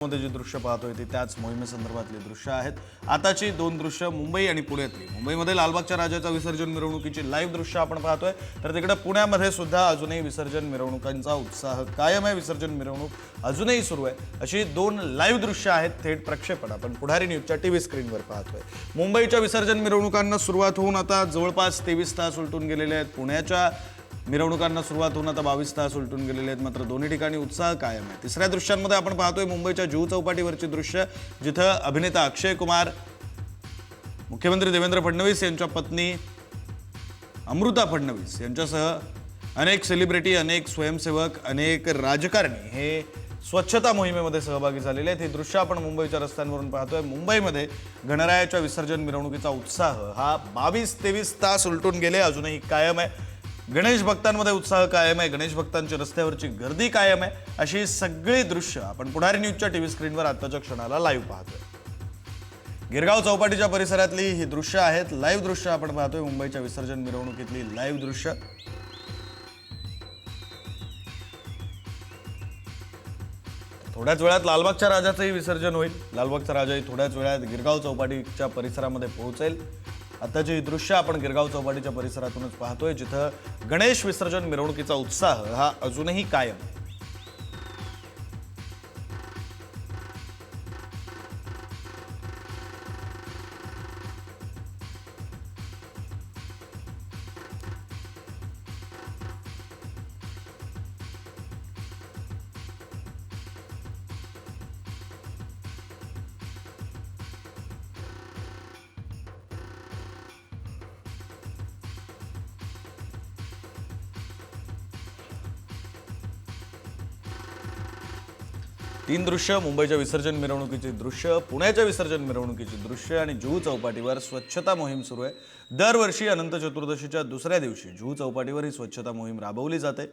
मध्ये जी दृश्य पाहतोय ती त्याच मोहिमेसंदर्भातली दृश्य आहेत। आताची दोन दृश्य मुंबई आणि पुण्यातली। मुंबईमध्ये लालबागच्या राजाचा विसर्जन मिरवणुकीची लाईव्ह दृश्य आपण पाहतोय, तर तिकडे पुण्यामध्ये सुद्धा अजूनही विसर्जन मिरवणुकांचा उत्साह कायम आहे। विसर्जन मिरवणूक अजूनही सुरू आहे। अशी दोन लाईव्ह दृश्य आहेत, थेट प्रक्षेपण आपण पुढारी न्यूजच्या टीव्ही स्क्रीनवर पाहतोय। मुंबईच्या विसर्जन मिरवणुकांना सुरुवात होऊन आता जवळपास 23 तास उलटून गेलेले आहेत। पुण्याच्या मिरवणुकांना सुरुवात होऊन आता 22 तास उलटून गेलेले आहेत, मात्र दोन्ही ठिकाणी उत्साह कायम आहे। तिसऱ्या दृश्यांमध्ये आपण पाहतोय मुंबईच्या जुहू चौपाटीवरची दृश्य, जिथं अभिनेता अक्षय कुमार, मुख्यमंत्री देवेंद्र फडणवीस यांच्या पत्नी अमृता फडणवीस यांच्यासह अनेक सेलिब्रिटी, अनेक स्वयंसेवक, अनेक राजकारणी हे स्वच्छता मोहिमेमध्ये सहभागी झालेले आहेत। हे दृश्य आपण मुंबईच्या रस्त्यांवरून पाहतोय। मुंबईमध्ये गणरायाच्या विसर्जन मिरवणुकीचा उत्साह हा 22-23 तास उलटून गेले, अजूनही कायम आहे। गणेश भक्तांमध्ये उत्साह कायम आहे, गणेश भक्तांची रस्त्यावरची गर्दी कायम आहे। अशी सगळी दृश्य आपण पुढारी न्यूजच्या टीव्ही स्क्रीनवर आत्ताच्या क्षणाला लाईव्ह पाहतोय। गिरगाव चौपाटीच्या परिसरातली ही दृश्य आहेत, लाईव्ह दृश्य आपण पाहतोय। मुंबईच्या विसर्जन मिरवणुकीतली लाईव्ह दृश्य। थोड्याच वेळात लालबागच्या राजाचंही विसर्जन होईल। लालबागचा राजाही थोड्याच वेळात गिरगाव चौपाटीच्या परिसरामध्ये पोहोचेल। आताची ही दृश्य आपण गिरगाव चौपाटीच्या परिसरातूनच पाहतोय, जिथं गणेश विसर्जन मिरवणुकीचा उत्साह हा अजूनही कायम आहे। तीन दृश्य, मुंबईच्या विसर्जन मिरवणुकीची दृश्य, पुण्याच्या विसर्जन मिरवणुकीची दृश्य आणि जुहू चौपाटीवर स्वच्छता मोहीम सुरू आहे। दरवर्षी अनंत चतुर्दशीच्या दुसऱ्या दिवशी जुहू चौपाटीवर ही स्वच्छता मोहीम राबवली जाते।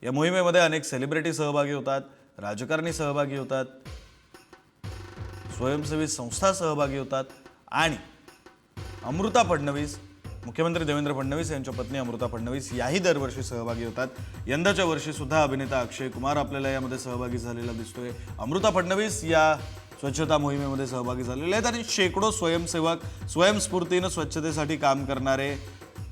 या मोहिमेमध्ये अनेक सेलिब्रिटी सहभागी होतात, राजकारणी सहभागी होतात, स्वयंसेवी संस्था सहभागी होतात आणि अमृता फडणवीस, मुख्यमंत्री देवेंद्र फडणवीस यांच्या पत्नी अमृता फडणवीस याही दरवर्षी सहभागी होतात। यंदाच्या वर्षी सुद्धा अभिनेता अक्षय कुमार आपल्याला यामध्ये सहभागी झालेला दिसतोय। अमृता फडणवीस या स्वच्छता मोहिमेमध्ये सहभागी झालेले आहेत आणि शेकडो स्वयंसेवक, स्वयंस्फूर्तीनं स्वच्छतेसाठी काम करणारे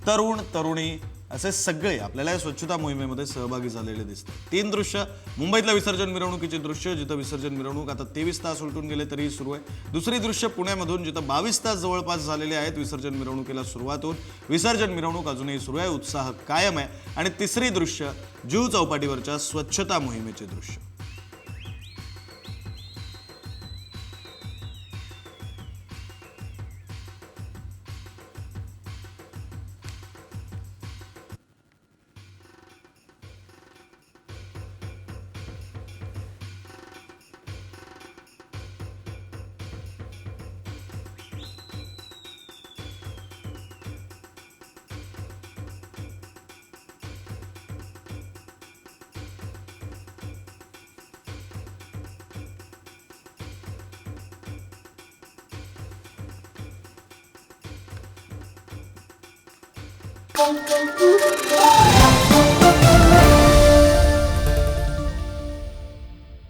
तरुण तरुणी असे सगळे आपल्याला या स्वच्छता मोहिमेमध्ये सहभागी झालेले दिसतात। तीन दृश्य, मुंबईतल्या विसर्जन मिरवणुकीची दृश्य, जिथं विसर्जन मिरवणूक आता 23 तास उलटून गेले तरीही सुरू आहे। दुसरी दृश्य पुण्यामधून, जिथं 22 तास जवळपास झालेले आहेत विसर्जन मिरवणुकीला सुरुवात होऊन। विसर्जन मिरवणूक अजूनही सुरू आहे, उत्साह कायम आहे। आणि तिसरी दृश्य जुहू चौपाटीवरच्या स्वच्छता मोहिमेचे दृश्य। Thank you.